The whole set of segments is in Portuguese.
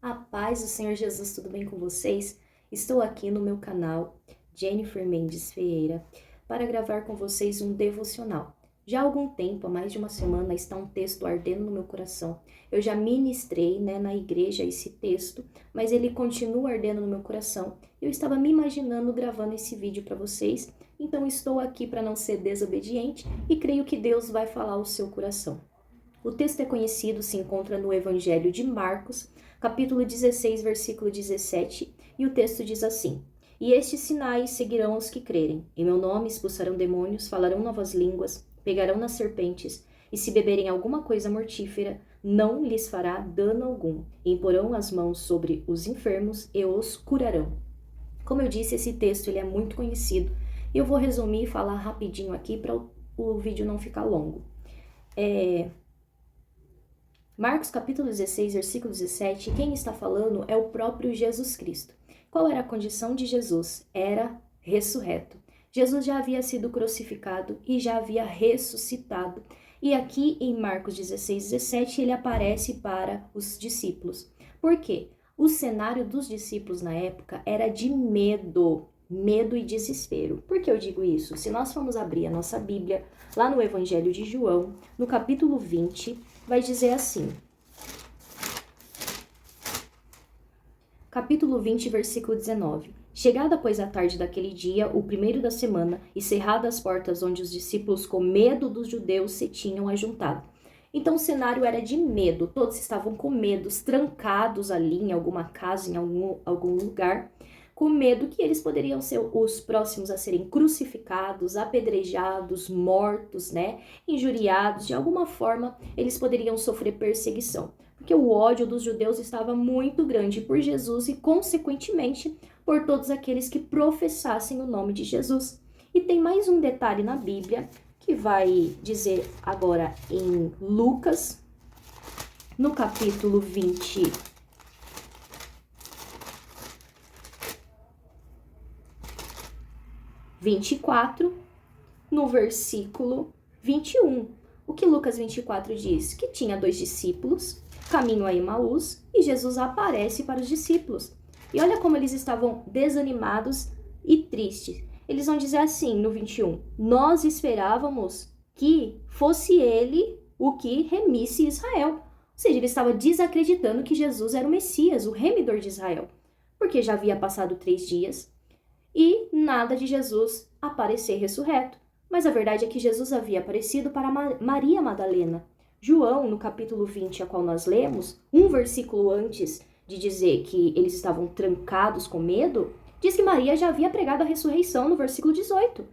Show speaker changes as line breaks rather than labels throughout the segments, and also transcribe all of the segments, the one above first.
A paz do Senhor Jesus, tudo bem com vocês? Estou aqui no meu canal Jennifer Mendes Ferreira para gravar com vocês um devocional. Já há algum tempo, há mais de uma semana, está um texto ardendo no meu coração. Eu já ministrei, na igreja esse texto, mas ele continua ardendo no meu coração. Eu estava me imaginando gravando esse vídeo para vocês, então estou aqui para não ser desobediente e creio que Deus vai falar ao seu coração. O texto é conhecido, se encontra no Evangelho de Marcos, capítulo 16, versículo 17, e o texto diz assim: E estes sinais seguirão os que crerem. Em meu nome expulsarão demônios, falarão novas línguas, pegarão nas serpentes, e se beberem alguma coisa mortífera, não lhes fará dano algum. E imporão as mãos sobre os enfermos e os curarão. Como eu disse, esse texto ele é muito conhecido, e eu vou resumir e falar rapidinho aqui para o vídeo não ficar longo. Marcos capítulo 16, versículo 17, quem está falando é o próprio Jesus Cristo. Qual era a condição de Jesus? Era ressurreto. Jesus já havia sido crucificado e já havia ressuscitado. E aqui em Marcos 16, 17, ele aparece para os discípulos. Por quê? O cenário dos discípulos na época era de medo e desespero. Por que eu digo isso? Se nós formos abrir a nossa Bíblia, lá no Evangelho de João, no capítulo 20, vai dizer assim, capítulo 20, versículo 19. Chegada, pois, a tarde daquele dia, o primeiro da semana, e cerradas as portas onde os discípulos, com medo dos judeus, se tinham ajuntado. Então o cenário era de medo, todos estavam com medo, trancados ali em alguma casa, em algum lugar, com medo que eles poderiam ser os próximos a serem crucificados, apedrejados, mortos, injuriados, de alguma forma eles poderiam sofrer perseguição, porque o ódio dos judeus estava muito grande por Jesus e, consequentemente, por todos aqueles que professassem o nome de Jesus. E tem mais um detalhe na Bíblia, que vai dizer agora em Lucas, no capítulo 24, no versículo 21. O que Lucas 24 diz? Que tinha 2 discípulos, caminho a Emaús, e Jesus aparece para os discípulos. E olha como eles estavam desanimados e tristes. Eles vão dizer assim no 21, nós esperávamos que fosse ele o que remisse Israel. Ou seja, ele estava desacreditando que Jesus era o Messias, o remidor de Israel. Porque já havia passado 3 dias e nada de Jesus aparecer ressurreto. Mas a verdade é que Jesus havia aparecido para Maria Madalena. João, no capítulo 20, a qual nós lemos, um versículo antes de dizer que eles estavam trancados com medo, diz que Maria já havia pregado a ressurreição no versículo 18.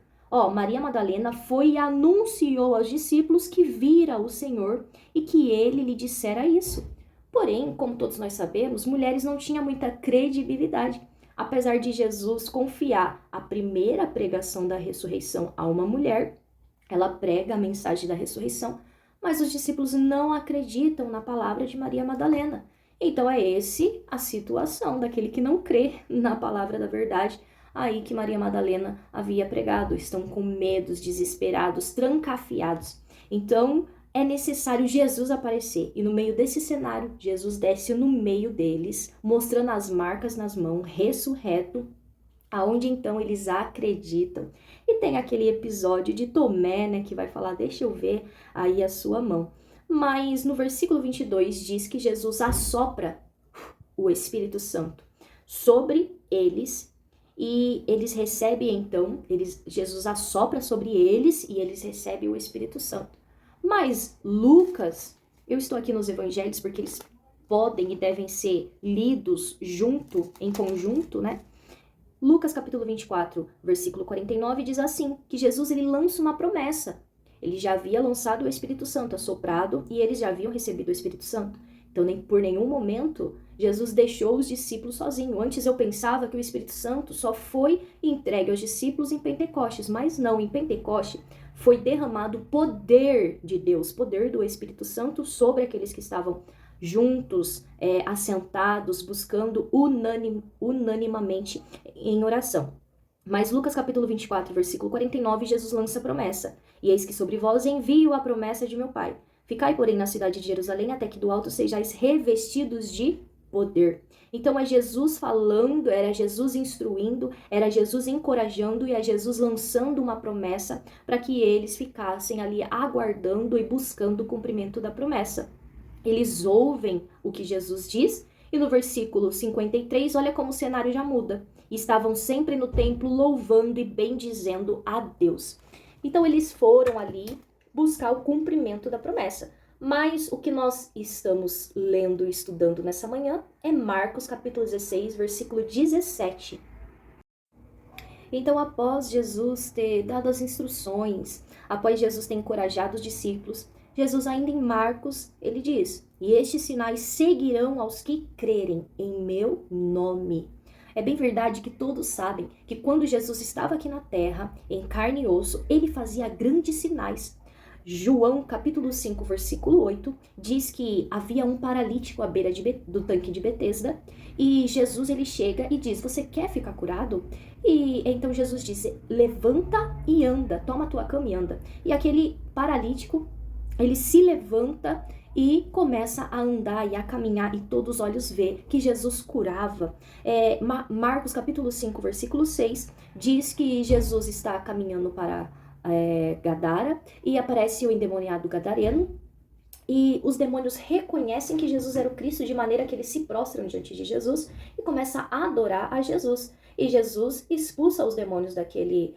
Maria Madalena foi e anunciou aos discípulos que vira o Senhor e que ele lhe dissera isso. Porém, como todos nós sabemos, mulheres não tinham muita credibilidade. Apesar de Jesus confiar a primeira pregação da ressurreição a uma mulher, ela prega a mensagem da ressurreição, mas os discípulos não acreditam na palavra de Maria Madalena. Então é a situação daquele que não crê na palavra da verdade, aí que Maria Madalena havia pregado. Estão com medos, desesperados, trancafiados. Então é necessário Jesus aparecer. E no meio desse cenário, Jesus desce no meio deles, mostrando as marcas nas mãos, ressurreto, aonde então eles acreditam. E tem aquele episódio de Tomé, que vai falar, deixa eu ver aí a sua mão. Mas no versículo 22 diz que Jesus assopra o Espírito Santo sobre eles e eles recebem então, Jesus assopra sobre eles e eles recebem o Espírito Santo. Mas Lucas, eu estou aqui nos evangelhos porque eles podem e devem ser lidos em conjunto, Lucas capítulo 24, versículo 49 diz assim, que Jesus ele lança uma promessa. Ele já havia lançado o Espírito Santo, assoprado, e eles já haviam recebido o Espírito Santo. Então, por nenhum momento, Jesus deixou os discípulos sozinhos. Antes eu pensava que o Espírito Santo só foi entregue aos discípulos em Pentecostes, mas não, em Pentecoste foi derramado o poder de Deus, poder do Espírito Santo sobre aqueles que estavam juntos, assentados, buscando unanimamente em oração. Mas Lucas capítulo 24, versículo 49, Jesus lança a promessa. E eis que sobre vós envio a promessa de meu Pai. Ficai, porém, na cidade de Jerusalém, até que do alto sejais revestidos de poder. Então é Jesus falando, era Jesus instruindo, era Jesus encorajando e é Jesus lançando uma promessa para que eles ficassem ali aguardando e buscando o cumprimento da promessa. Eles ouvem o que Jesus diz e no versículo 53, olha como o cenário já muda. Estavam sempre no templo louvando e bendizendo a Deus. Então eles foram ali buscar o cumprimento da promessa. Mas o que nós estamos lendo e estudando nessa manhã é Marcos capítulo 16, versículo 17. Então, após Jesus ter dado as instruções, após Jesus ter encorajado os discípulos, Jesus ainda em Marcos, ele diz, e estes sinais seguirão aos que crerem em meu nome. É bem verdade que todos sabem que quando Jesus estava aqui na terra, em carne e osso, ele fazia grandes sinais. João, capítulo 5, versículo 8, diz que havia um paralítico à beira do tanque de Betesda e Jesus ele chega e diz, você quer ficar curado? E então Jesus disse, levanta e anda, toma a tua cama e anda. E aquele paralítico, ele se levanta e começa a andar e a caminhar e todos os olhos vê que Jesus curava. Marcos capítulo 5, versículo 6, diz que Jesus está caminhando para Gadara, e aparece o endemoniado gadareno, e os demônios reconhecem que Jesus era o Cristo, de maneira que eles se prostram diante de Jesus e começam a adorar a Jesus. E Jesus expulsa os demônios daquele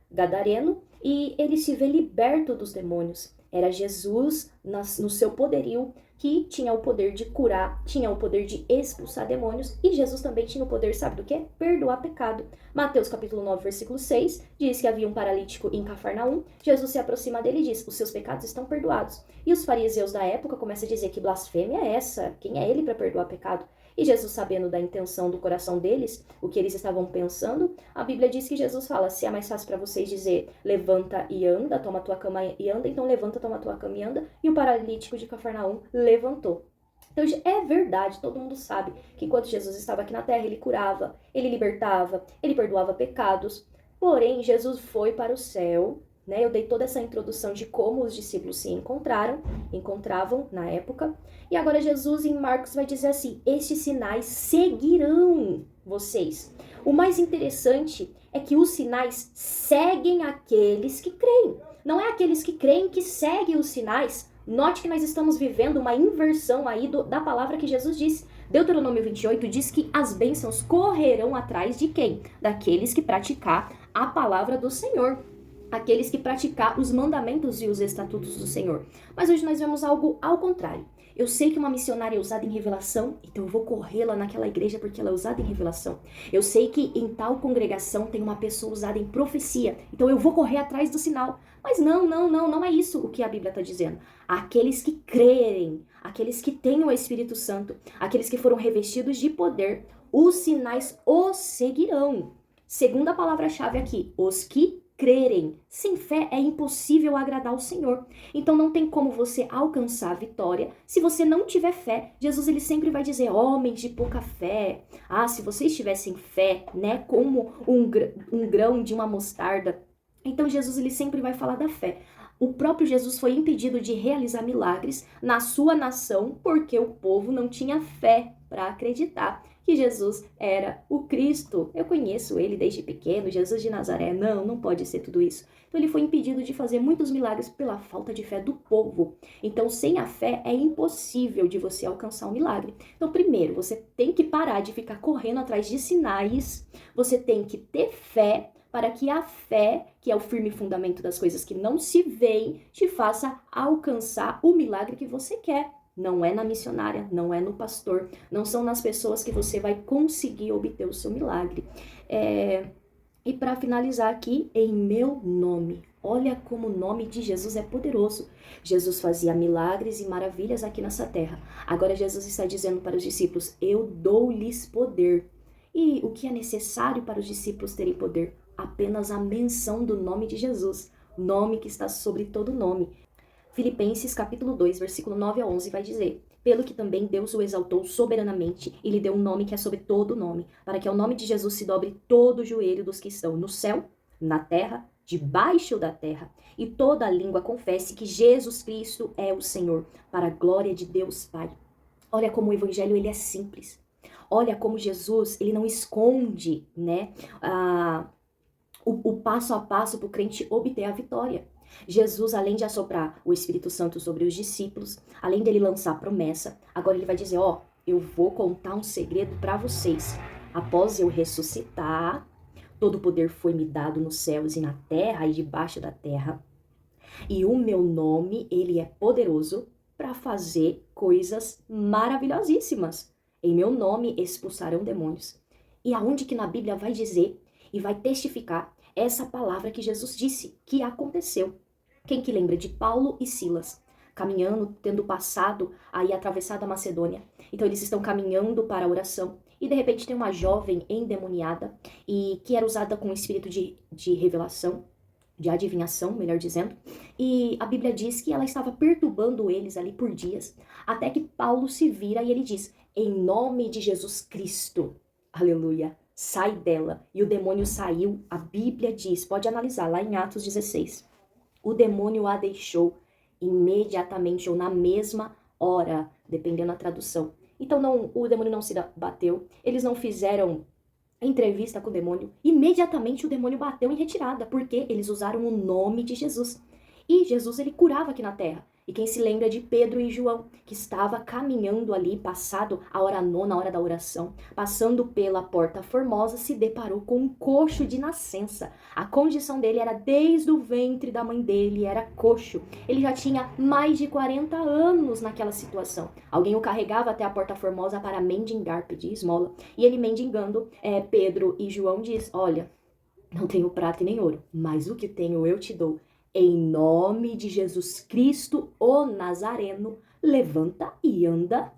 gadareno, e ele se vê liberto dos demônios. Era Jesus, no seu poderio, que tinha o poder de curar, tinha o poder de expulsar demônios, e Jesus também tinha o poder, sabe do quê? Perdoar pecado. Mateus capítulo 9, versículo 6, diz que havia um paralítico em Cafarnaum, Jesus se aproxima dele e diz, os seus pecados estão perdoados. E os fariseus da época começam a dizer, que blasfêmia é essa? Quem é ele para perdoar pecado? E Jesus, sabendo da intenção do coração deles, o que eles estavam pensando, a Bíblia diz que Jesus fala, se é mais fácil para vocês dizer, levanta e anda, toma a tua cama e anda, então levanta, toma a tua cama e anda, e o paralítico de Cafarnaum levantou. Então é verdade, todo mundo sabe que quando Jesus estava aqui na terra, ele curava, ele libertava, ele perdoava pecados, porém Jesus foi para o céu, né? Eu dei toda essa introdução de como os discípulos se encontravam na época. E agora Jesus em Marcos vai dizer assim, estes sinais seguirão vocês. O mais interessante é que os sinais seguem aqueles que creem. Não é aqueles que creem que seguem os sinais. Note que nós estamos vivendo uma inversão aí da palavra que Jesus disse. Deuteronômio 28 diz que as bênçãos correrão atrás de quem? Daqueles que praticar a palavra do Senhor. Aqueles que praticar os mandamentos e os estatutos do Senhor. Mas hoje nós vemos algo ao contrário. Eu sei que uma missionária é usada em revelação, então eu vou correr lá naquela igreja porque ela é usada em revelação. Eu sei que em tal congregação tem uma pessoa usada em profecia, então eu vou correr atrás do sinal. Mas não é isso o que a Bíblia está dizendo. Aqueles que crerem, aqueles que têm o Espírito Santo, aqueles que foram revestidos de poder, os sinais os seguirão. Segunda palavra-chave aqui, os que crerem. Sem fé é impossível agradar ao Senhor. Então não tem como você alcançar a vitória se você não tiver fé. Jesus ele sempre vai dizer, homens de pouca fé. Ah, se vocês tivessem fé, né, como um grão de uma mostarda. Então Jesus ele sempre vai falar da fé. O próprio Jesus foi impedido de realizar milagres na sua nação porque o povo não tinha fé para acreditar que Jesus era o Cristo. Eu conheço ele desde pequeno, Jesus de Nazaré. Não pode ser tudo isso. Então ele foi impedido de fazer muitos milagres pela falta de fé do povo. Então sem a fé é impossível de você alcançar um milagre. Então primeiro, você tem que parar de ficar correndo atrás de sinais. Você tem que ter fé para que a fé, que é o firme fundamento das coisas que não se veem, te faça alcançar o milagre que você quer. Não é na missionária, não é no pastor, não são nas pessoas que você vai conseguir obter o seu milagre. E para finalizar aqui, em meu nome. Olha como o nome de Jesus é poderoso. Jesus fazia milagres e maravilhas aqui nessa terra. Agora Jesus está dizendo para os discípulos, eu dou-lhes poder. E o que é necessário para os discípulos terem poder? Apenas a menção do nome de Jesus. Nome que está sobre todo nome. Filipenses capítulo 2, versículo 9 a 11 vai dizer, pelo que também Deus o exaltou soberanamente e lhe deu um nome que é sobre todo nome, para que ao nome de Jesus se dobre todo o joelho dos que estão no céu, na terra, debaixo da terra, e toda a língua confesse que Jesus Cristo é o Senhor, para a glória de Deus Pai. Olha como o evangelho ele é simples. Olha como Jesus ele não esconde, né, o passo a passo para o crente obter a vitória. Jesus, além de assoprar o Espírito Santo sobre os discípulos, além dele lançar a promessa, agora ele vai dizer, ó, eu vou contar um segredo para vocês. Após eu ressuscitar, todo o poder foi me dado nos céus e na terra e debaixo da terra. E o meu nome, ele é poderoso para fazer coisas maravilhosíssimas. Em meu nome expulsarão demônios. E aonde que na Bíblia vai dizer e vai testificar essa palavra que Jesus disse, que aconteceu. Quem que lembra de Paulo e Silas? Caminhando, tendo passado aí atravessado a Macedônia. Então eles estão caminhando para a oração. E de repente tem uma jovem endemoniada e que era usada com o espírito de revelação, de adivinhação, melhor dizendo. E a Bíblia diz que ela estava perturbando eles ali por dias, até que Paulo se vira e ele diz, em nome de Jesus Cristo, aleluia, sai dela. E o demônio saiu, a Bíblia diz, pode analisar lá em Atos 16. O demônio a deixou imediatamente ou na mesma hora, dependendo da tradução. Então não, o demônio não se bateu, eles não fizeram entrevista com o demônio. Imediatamente o demônio bateu em retirada, porque eles usaram o nome de Jesus. E Jesus ele curava aqui na terra. E quem se lembra de Pedro e João, que estava caminhando ali, passado a hora nona, a hora da oração, passando pela porta formosa, se deparou com um coxo de nascença. A condição dele era desde o ventre da mãe dele, era coxo. Ele já tinha mais de 40 anos naquela situação. Alguém o carregava até a porta formosa para mendigar, pedir esmola. E ele mendigando, Pedro e João diz, olha, não tenho prata e nem ouro, mas o que tenho eu te dou. Em nome de Jesus Cristo, o Nazareno, levanta e anda.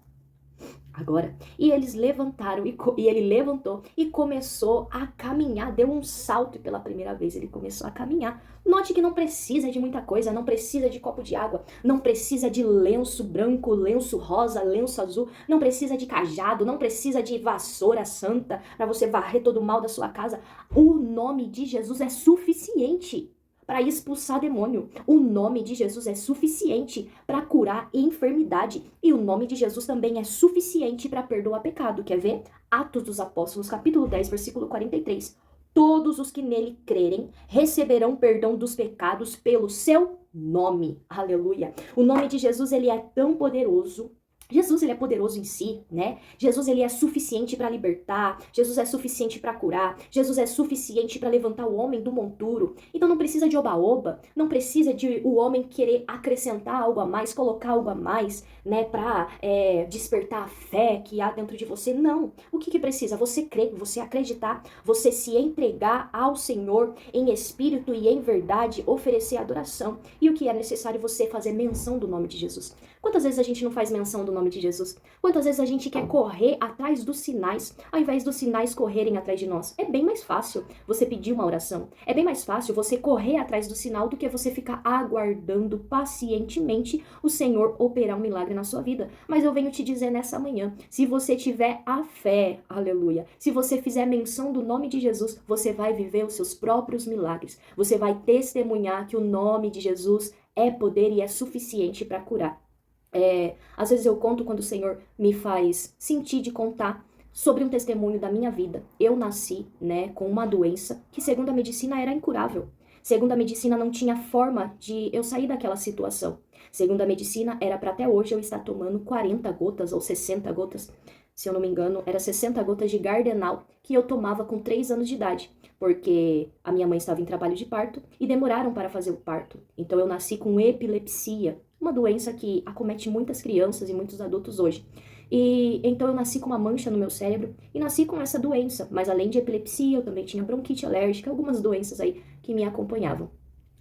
Agora, e eles levantaram, e ele levantou e começou a caminhar, deu um salto e pela primeira vez ele começou a caminhar. Note que não precisa de muita coisa, não precisa de copo de água, não precisa de lenço branco, lenço rosa, lenço azul, não precisa de cajado, não precisa de vassoura santa para você varrer todo o mal da sua casa. O nome de Jesus é suficiente para expulsar demônio. O nome de Jesus é suficiente para curar enfermidade. E o nome de Jesus também é suficiente para perdoar pecado. Quer ver? Atos dos Apóstolos, capítulo 10, versículo 43. Todos os que nele crerem receberão perdão dos pecados pelo seu nome. Aleluia. O nome de Jesus, ele é tão poderoso. Jesus, ele é poderoso em si, né? Jesus, ele é suficiente para libertar. Jesus é suficiente para curar. Jesus é suficiente para levantar o homem do monturo. Então não precisa de oba-oba. Não precisa de o homem querer acrescentar algo a mais, colocar algo a mais, né? Para despertar a fé que há dentro de você. Não. O que precisa? Você crer, você acreditar, você se entregar ao Senhor em espírito e em verdade, oferecer adoração. E o que é necessário? Você fazer menção do nome de Jesus. Quantas vezes a gente não faz menção do nome de Jesus? Quantas vezes a gente quer correr atrás dos sinais, ao invés dos sinais correrem atrás de nós? É bem mais fácil você pedir uma oração. É bem mais fácil você correr atrás do sinal do que você ficar aguardando pacientemente o Senhor operar um milagre na sua vida. Mas eu venho te dizer nessa manhã, se você tiver a fé, aleluia, se você fizer menção do nome de Jesus, você vai viver os seus próprios milagres. Você vai testemunhar que o nome de Jesus é poder e é suficiente para curar. Às vezes eu conto quando o Senhor me faz sentir de contar sobre um testemunho da minha vida. Eu nasci, né, com uma doença que, segundo a medicina, era incurável. Segundo a medicina, não tinha forma de eu sair daquela situação. Segundo a medicina, era para até hoje eu estar tomando 40 gotas ou 60 gotas. Se eu não me engano, era 60 gotas de Gardenal que eu tomava com 3 anos de idade. Porque a minha mãe estava em trabalho de parto e demoraram para fazer o parto. Então eu nasci com epilepsia, uma doença que acomete muitas crianças e muitos adultos hoje. E então eu nasci com uma mancha no meu cérebro e nasci com essa doença. Mas além de epilepsia, eu também tinha bronquite alérgica, algumas doenças aí que me acompanhavam.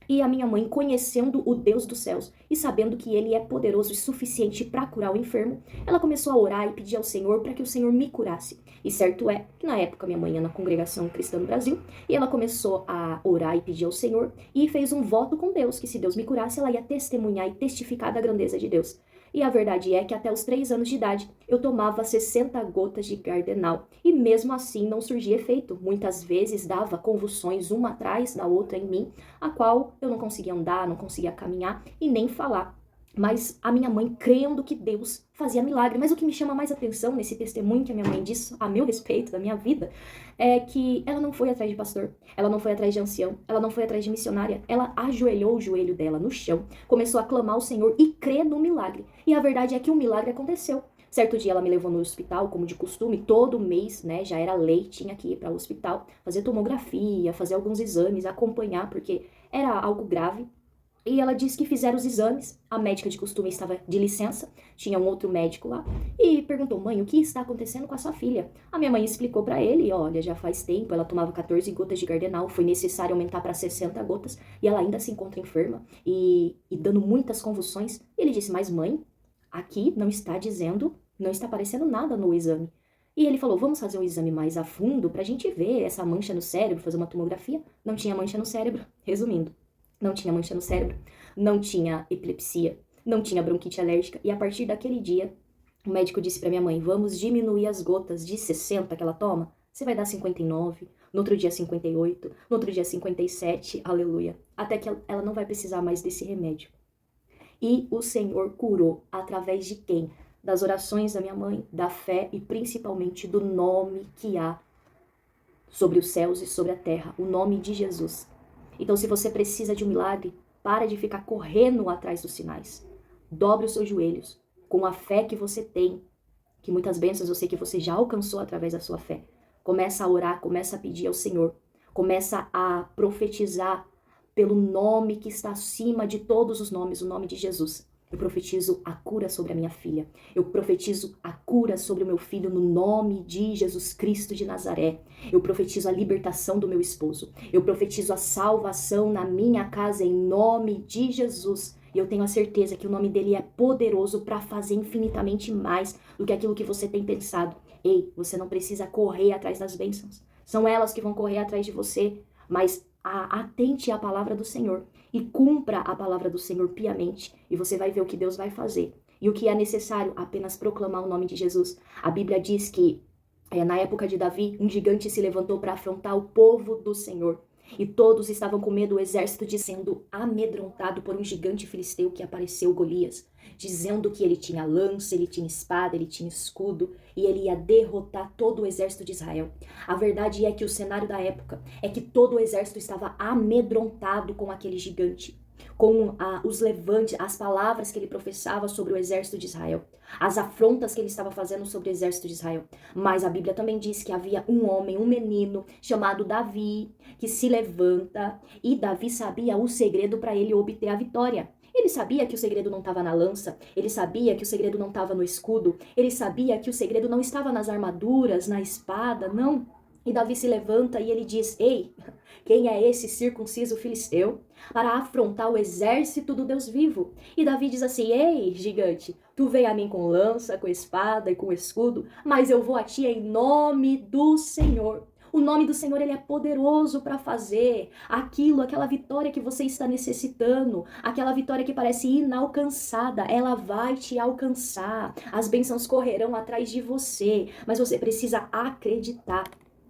E a minha mãe, conhecendo o Deus dos céus e sabendo que ele é poderoso e suficiente para curar o enfermo, ela começou a orar e pedir ao Senhor para que o Senhor me curasse. E certo é que na época minha mãe ia na congregação cristã no Brasil e ela começou a orar e pedir ao Senhor e fez um voto com Deus que se Deus me curasse, ela ia testemunhar e testificar da grandeza de Deus. E a verdade é que até os 3 anos de idade eu tomava 60 gotas de Gardenal e mesmo assim não surgia efeito. Muitas vezes dava convulsões uma atrás da outra em mim, a qual eu não conseguia andar, não conseguia caminhar e nem falar. mas a minha mãe crendo que Deus fazia milagre. Mas o que me chama mais atenção nesse testemunho que a minha mãe disse a meu respeito, da minha vida, é que ela não foi atrás de pastor, ela não foi atrás de ancião, ela não foi atrás de missionária, ela ajoelhou o joelho dela no chão, começou a clamar ao Senhor e crer no milagre. E a verdade é que o milagre aconteceu. Certo dia ela me levou no hospital, como de costume, todo mês, né, já era lei, tinha que ir para o hospital, fazer tomografia, fazer alguns exames, acompanhar, porque era algo grave. E ela disse que fizeram os exames, a médica de costume estava de licença, tinha um outro médico lá, e perguntou: mãe, o que está acontecendo com a sua filha? A minha mãe explicou para ele: olha, já faz tempo, ela tomava 14 gotas de Gardenal, foi necessário aumentar para 60 gotas, e ela ainda se encontra enferma, e dando muitas convulsões. E ele disse: mas mãe, aqui não está dizendo, não está aparecendo nada no exame. E ele falou: vamos fazer um exame mais a fundo pra gente ver essa mancha no cérebro, fazer uma tomografia. Não tinha mancha no cérebro, resumindo. Não tinha mancha no cérebro, não tinha epilepsia, não tinha bronquite alérgica. E a partir daquele dia, o médico disse pra minha mãe: vamos diminuir as gotas de 60 que ela toma. Você vai dar 59, no outro dia 58, no outro dia 57, aleluia. Até que ela não vai precisar mais desse remédio. E o Senhor curou através de quem? Das orações da minha mãe, da fé e principalmente do nome que há sobre os céus e sobre a terra, o nome de Jesus. Então, se você precisa de um milagre, para de ficar correndo atrás dos sinais. Dobre os seus joelhos com a fé que você tem, que muitas bênçãos eu sei que você já alcançou através da sua fé. Começa a orar, começa a pedir ao Senhor, começa a profetizar pelo nome que está acima de todos os nomes, o nome de Jesus. Eu profetizo a cura sobre a minha filha. Eu profetizo a cura sobre o meu filho no nome de Jesus Cristo de Nazaré. Eu profetizo a libertação do meu esposo. Eu profetizo a salvação na minha casa em nome de Jesus. E eu tenho a certeza que o nome dele é poderoso para fazer infinitamente mais do que aquilo que você tem pensado. Ei, você não precisa correr atrás das bênçãos. São elas que vão correr atrás de você. Mas atente à palavra do Senhor e cumpra a palavra do Senhor piamente, e você vai ver o que Deus vai fazer. E o que é necessário? Apenas proclamar o nome de Jesus. A Bíblia diz que na época de Davi, um gigante se levantou para afrontar o povo do Senhor. E todos estavam com medo, o exército sendo amedrontado por um gigante filisteu que apareceu, Golias, dizendo que ele tinha lança, ele tinha espada, ele tinha escudo e ele ia derrotar todo o exército de Israel. A verdade é que o cenário da época é que todo o exército estava amedrontado com aquele gigante, com os levantes, as palavras que ele professava sobre o exército de Israel, as afrontas que ele estava fazendo sobre o exército de Israel. Mas a Bíblia também diz que havia um homem, um menino, chamado Davi, que se levanta, e Davi sabia o segredo para ele obter a vitória. Ele sabia que o segredo não estava na lança, ele sabia que o segredo não estava no escudo, ele sabia que o segredo não estava nas armaduras, na espada, não. E Davi se levanta e ele diz: ei, quem é esse circunciso filisteu para afrontar o exército do Deus vivo? E Davi diz assim: ei, gigante, tu veio a mim com lança, com espada e com escudo, mas eu vou a ti em nome do Senhor. O nome do Senhor, ele é poderoso para fazer aquela vitória que você está necessitando, aquela vitória que parece inalcançada, ela vai te alcançar. As bênçãos correrão atrás de você, mas você precisa acreditar.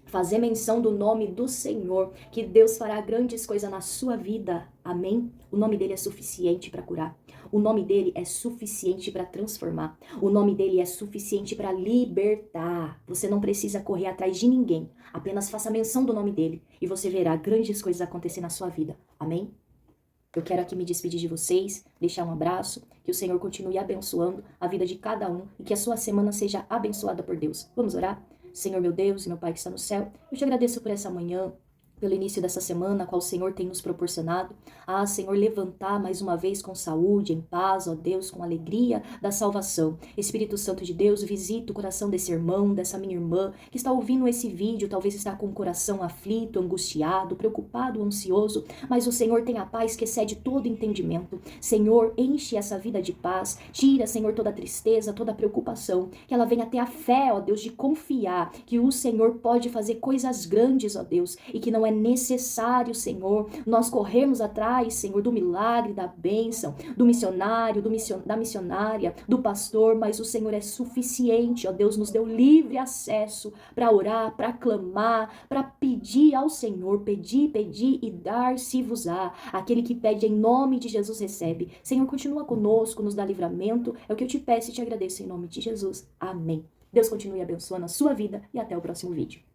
Fazer menção do nome do Senhor, que Deus fará grandes coisas na sua vida, amém? O nome dele é suficiente para curar, o nome dele é suficiente para transformar, o nome dele é suficiente para libertar. Você não precisa correr atrás de ninguém, apenas faça menção do nome dele e você verá grandes coisas acontecer na sua vida, amém? Eu quero aqui me despedir de vocês, deixar um abraço, que o Senhor continue abençoando a vida de cada um e que a sua semana seja abençoada por Deus. Vamos orar? Senhor, meu Deus e meu Pai que está no céu, eu te agradeço por essa manhã, pelo início dessa semana, a qual o Senhor tem nos proporcionado. Senhor, levantar mais uma vez com saúde, em paz, ó Deus, com alegria da salvação. Espírito Santo de Deus, visita o coração desse irmão, dessa minha irmã, que está ouvindo esse vídeo, talvez está com o coração aflito, angustiado, preocupado, ansioso, mas o Senhor tem a paz que excede todo entendimento. Senhor, enche essa vida de paz, tira, Senhor, toda a tristeza, toda a preocupação, que ela venha ter a fé, ó Deus, de confiar que o Senhor pode fazer coisas grandes, ó Deus, e que não é é necessário, Senhor, nós corrermos atrás, Senhor, do milagre, da bênção, do missionário, da missionária, do pastor, mas o Senhor é suficiente, ó Deus, nos deu livre acesso para orar, para clamar, para pedir ao Senhor, pedir e dar-se-vos-á. Aquele que pede em nome de Jesus recebe. Senhor, continua conosco, nos dá livramento, é o que eu te peço e te agradeço em nome de Jesus. Amém. Deus continue abençoando a sua vida e até o próximo vídeo.